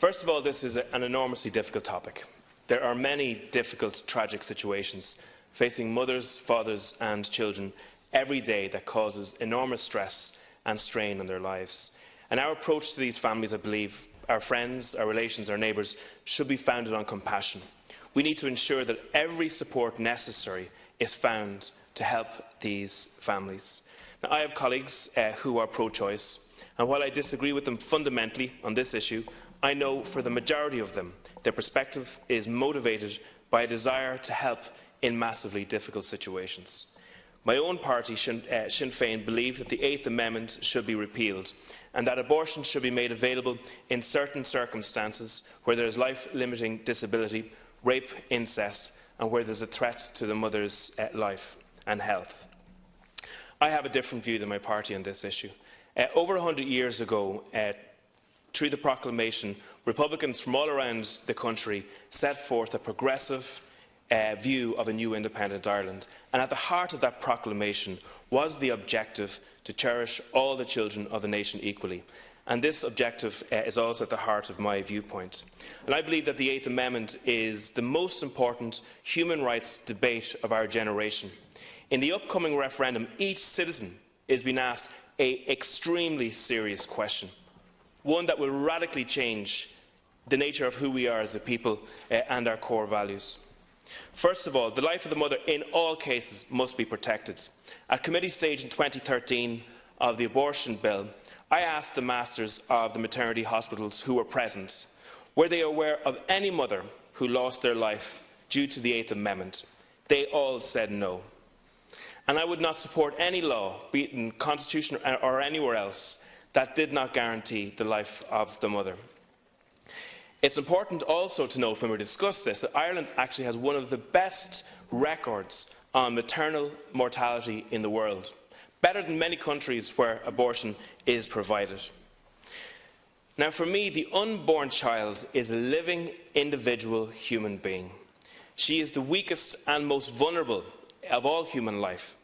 First of all, this is an enormously difficult topic. There are many difficult, tragic situations facing mothers, fathers and children every day that causes enormous stress and strain on their lives. And our approach to these families, I believe, our friends, our relations, our neighbours, should be founded on compassion. We need to ensure that every support necessary is found to help these families. Now, I have colleagues who are pro-choice, and while I disagree with them fundamentally on this issue, I know for the majority of them, their perspective is motivated by a desire to help in massively difficult situations. My own party, Sinn Féin, believe that the 8th Amendment should be repealed and that abortion should be made available in certain circumstances where there is life-limiting disability, rape, incest, and where there is a threat to the mother's life and health. I have a different view than my party on this issue. Over 100 years ago, through the proclamation, Republicans from all around the country set forth a progressive view of a new independent Ireland. And at the heart of that proclamation was the objective to cherish all the children of the nation equally. And this objective is also at the heart of my viewpoint. And I believe that the 8th Amendment is the most important human rights debate of our generation. In the upcoming referendum, each citizen is being asked an extremely serious question, one that will radically change the nature of who we are as a people and our core values. First of all, the life of the mother in all cases must be protected. At committee stage in 2013 of the abortion bill, I asked the masters of the maternity hospitals who were present, were they aware of any mother who lost their life due to the 8th Amendment? They all said no. And I would not support any law, be it in the Constitution or anywhere else, that did not guarantee the life of the mother. It's important also to note when we discuss this that Ireland actually has one of the best records on maternal mortality in the world, better than many countries where abortion is provided. Now, for me, the unborn child is a living, individual human being. She is the weakest and most vulnerable of all human life.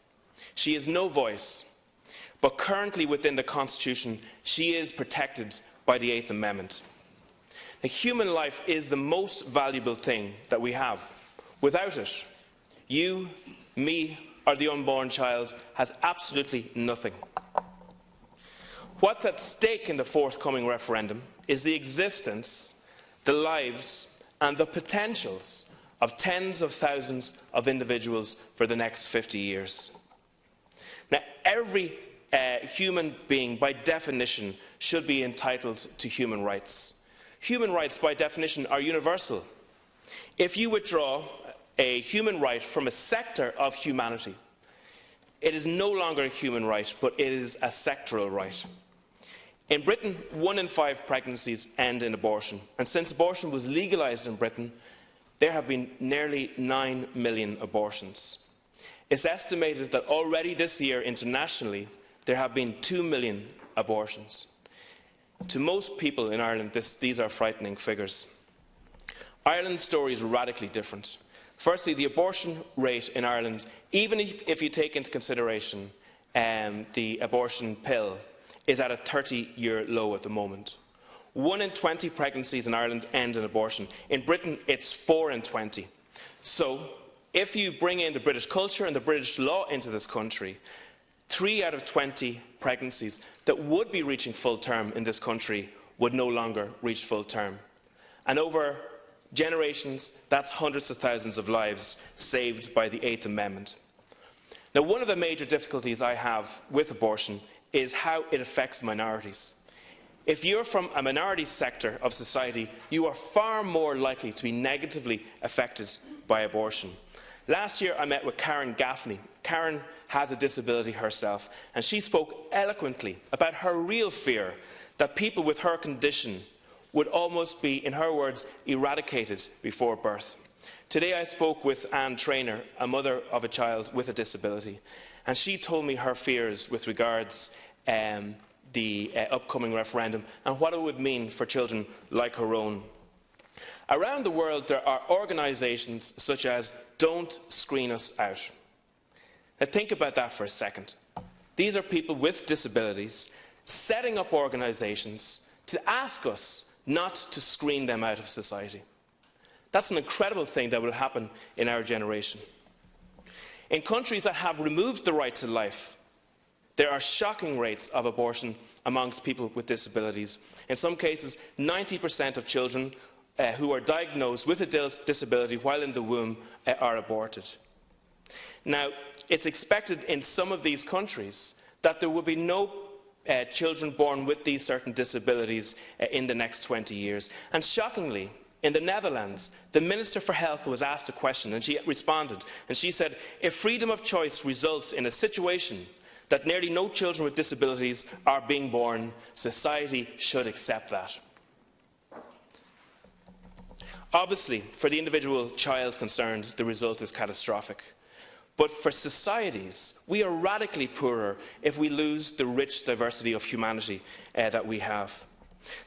She has no voice, but currently within the Constitution, she is protected by the 8th Amendment. Now, human life is the most valuable thing that we have. Without it, you, me, or the unborn child has absolutely nothing. What's at stake in the forthcoming referendum is the existence, the lives, and the potentials of tens of thousands of individuals for the next 50 years. Now, every human being, by definition, should be entitled to human rights. Human rights, by definition, are universal. If you withdraw a human right from a sector of humanity, it is no longer a human right, but it is a sectoral right. In Britain, 1 in 5 pregnancies end in abortion, and since abortion was legalised in Britain, there have been nearly 9 million abortions. It's estimated that already this year, internationally, there have been 2 million abortions. To most people in Ireland, these are frightening figures. Ireland's story is radically different. Firstly, the abortion rate in Ireland, even if you take into consideration the abortion pill, is at a 30-year low at the moment. 1 in 20 pregnancies in Ireland end in abortion. In Britain, it's 4 in 20. So, if you bring in the British culture and the British law into this country, 3 out of 20 pregnancies that would be reaching full term in this country would no longer reach full term. And over generations, that's hundreds of thousands of lives saved by the 8th Amendment. Now, one of the major difficulties I have with abortion is how it affects minorities. If you're from a minority sector of society, you are far more likely to be negatively affected by abortion. Last year, I met with Karen Gaffney. Karen has a disability herself, and she spoke eloquently about her real fear that people with her condition would almost be, in her words, eradicated before birth. Today, I spoke with Anne Traynor, a mother of a child with a disability, and she told me her fears with regards the upcoming referendum and what it would mean for children like her own. Around the world, there are organisations such as Don't Screen Us Out. Now, think about that for a second. These are people with disabilities setting up organisations to ask us not to screen them out of society. That's an incredible thing that will happen in our generation. In countries that have removed the right to life, there are shocking rates of abortion amongst people with disabilities. In some cases, 90% of children who are diagnosed with a disability while in the womb are aborted. Now, it's expected in some of these countries that there will be no children born with these certain disabilities in the next 20 years. And shockingly, in the Netherlands, the Minister for Health was asked a question and she responded. And she said, if freedom of choice results in a situation that nearly no children with disabilities are being born, society should accept that. Obviously, for the individual child concerned, the result is catastrophic. But for societies, we are radically poorer if we lose the rich diversity of humanity that we have.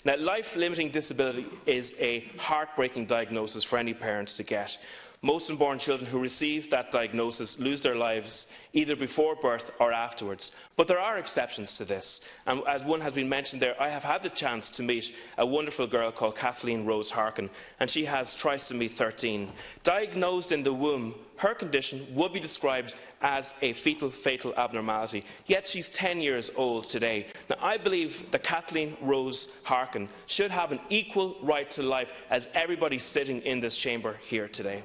Now, life-limiting disability is a heartbreaking diagnosis for any parent to get. Most unborn children who receive that diagnosis lose their lives either before birth or afterwards. But there are exceptions to this. And as one has been mentioned there, I have had the chance to meet a wonderful girl called Kathleen Rose Harkin, and she has trisomy 13. Diagnosed in the womb, her condition would be described as a fetal fatal abnormality, yet she's 10 years old today. Now, I believe that Kathleen Rose Harkin should have an equal right to life as everybody sitting in this chamber here today.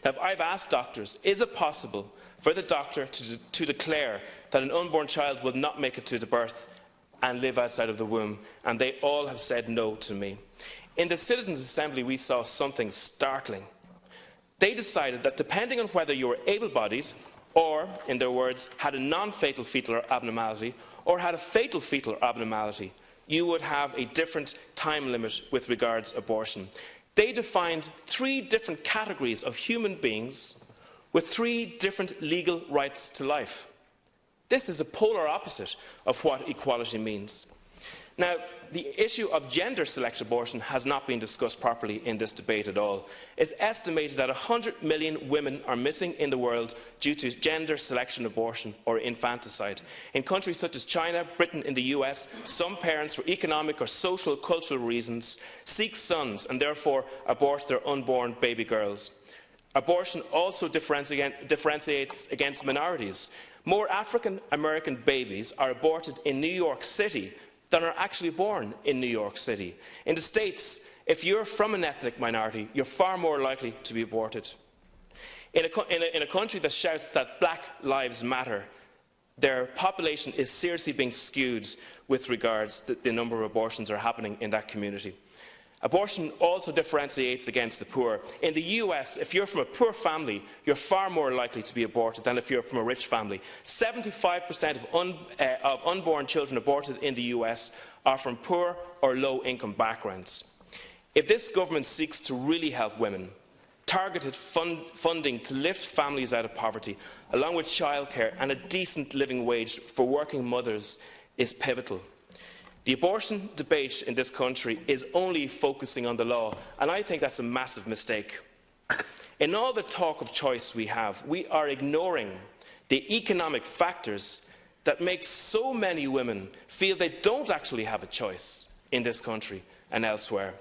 Now, I've asked doctors, is it possible for the doctor to declare that an unborn child will not make it to the birth and live outside of the womb? And they all have said no to me. In the Citizens' Assembly, we saw something startling. They decided that depending on whether you were able-bodied or, in their words, had a non-fatal fetal abnormality or had a fatal fetal abnormality, you would have a different time limit with regards to abortion. They defined 3 different categories of human beings with 3 different legal rights to life. This is a polar opposite of what equality means. Now, the issue of gender-selected abortion has not been discussed properly in this debate at all. It's estimated that 100 million women are missing in the world due to gender-selection abortion or infanticide. In countries such as China, Britain and the US, some parents, for economic or social cultural reasons, seek sons and therefore abort their unborn baby girls. Abortion also differentiates against minorities. More African-American babies are aborted in New York City than are actually born in New York City. In the States, if you're from an ethnic minority, you're far more likely to be aborted. In a country that shouts that Black Lives Matter, their population is seriously being skewed with regards to the number of abortions that are happening in that community. Abortion also differentiates against the poor. In the US, if you're from a poor family, you're far more likely to be aborted than if you're from a rich family. 75% of unborn children aborted in the US are from poor or low-income backgrounds. If this government seeks to really help women, targeted funding to lift families out of poverty, along with childcare and a decent living wage for working mothers, is pivotal. The abortion debate in this country is only focusing on the law, and I think that's a massive mistake. In all the talk of choice we have, we are ignoring the economic factors that make so many women feel they don't actually have a choice in this country and elsewhere.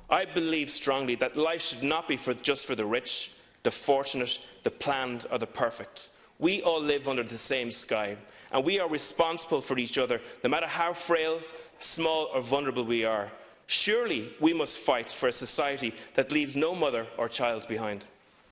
I believe strongly that life should not be just for the rich, the fortunate, the planned or the perfect. We all live under the same sky, and we are responsible for each other, no matter how frail, small or vulnerable we are. Surely we must fight for a society that leaves no mother or child behind.